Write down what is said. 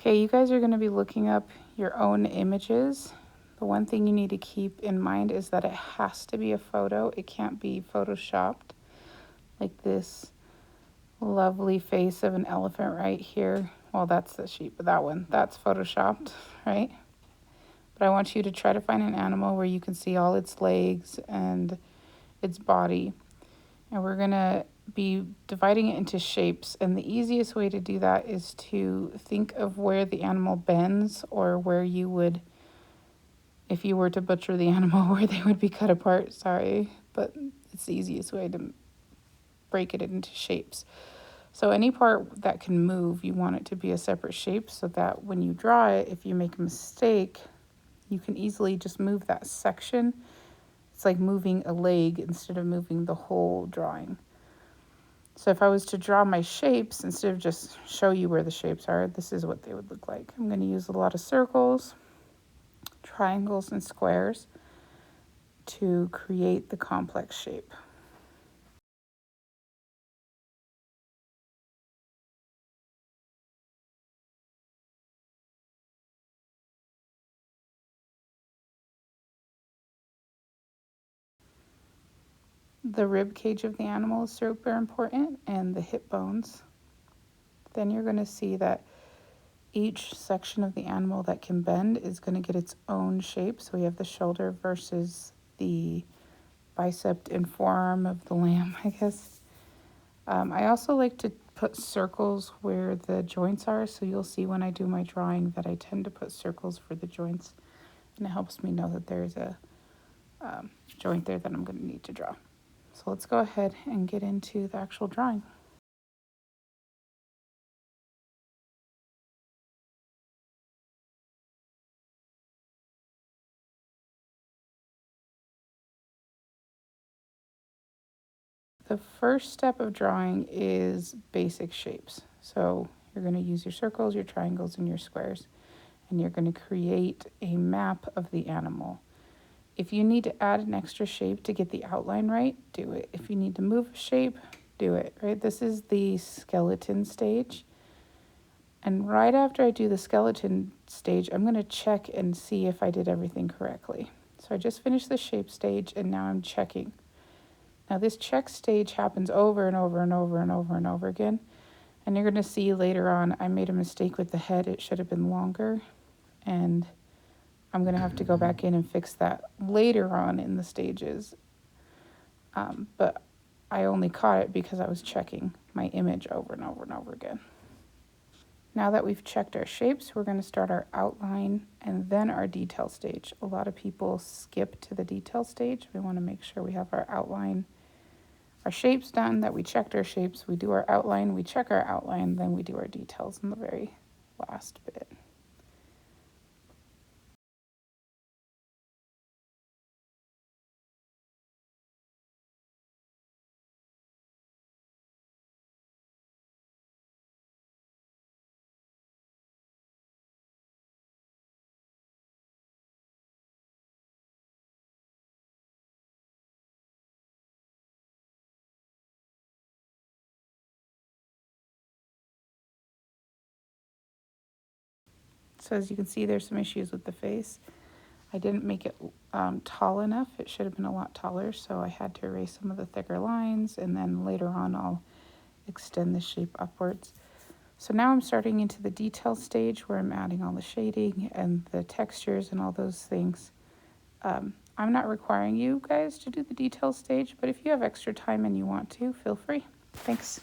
Okay, you guys are going to be looking up your own images. The one thing you need to keep in mind is that it has to be a photo. It can't be photoshopped, like this lovely face of an elephant right here. Well, that's the sheep, but that's photoshopped, right? But I want you to try to find an animal where you can see all its legs and its body. And we're going to be dividing it into shapes. And the easiest way to do that is to think of where the animal bends, or where you would, if you were to butcher the animal, where they would be cut apart. Sorry, but it's the easiest way to break it into shapes. So any part that can move, you want it to be a separate shape, so that when you draw it, if you make a mistake, you can easily just move that section. It's like moving a leg instead of moving the whole drawing. So if I was to draw my shapes, instead of just show you where the shapes are, this is what they would look like. I'm going to use a lot of circles, triangles, and squares to create the complex shape. The rib cage of the animal is super important, and the hip bones. Then you're going to see that each section of the animal that can bend is going to get its own shape. So we have the shoulder versus the bicep and forearm of the lamb, I guess. I also like to put circles where the joints are. So you'll see when I do my drawing that I tend to put circles for the joints. And it helps me know that there's a joint there that I'm going to need to draw. So let's go ahead and get into the actual drawing. The first step of drawing is basic shapes. So you're going to use your circles, your triangles, and your squares, and you're going to create a map of the animal. If you need to add an extra shape to get the outline right, do it. If you need to move a shape, do it, right? This is the skeleton stage. And right after I do the skeleton stage, I'm going to check and see if I did everything correctly. So I just finished the shape stage, and now I'm checking. Now this check stage happens over and over and over and over and over again. And you're going to see later on, I made a mistake with the head. It should have been longer. And I'm going to have to go back in and fix that later on in the stages. But I only caught it because I was checking my image over and over and over again. Now that we've checked our shapes, we're going to start our outline and then our detail stage. A lot of people skip to the detail stage. We want to make sure we have our outline, our shapes done, that we checked our shapes, we do our outline, we check our outline, then we do our details in the very last bit. So as you can see, there's some issues with the face. I didn't make it tall enough. It should have been a lot taller, so I had to erase some of the thicker lines, and then later on I'll extend the shape upwards. So now I'm starting into the detail stage where I'm adding all the shading and the textures and all those things. I'm not requiring you guys to do the detail stage, but if you have extra time and you want to, feel free. Thanks.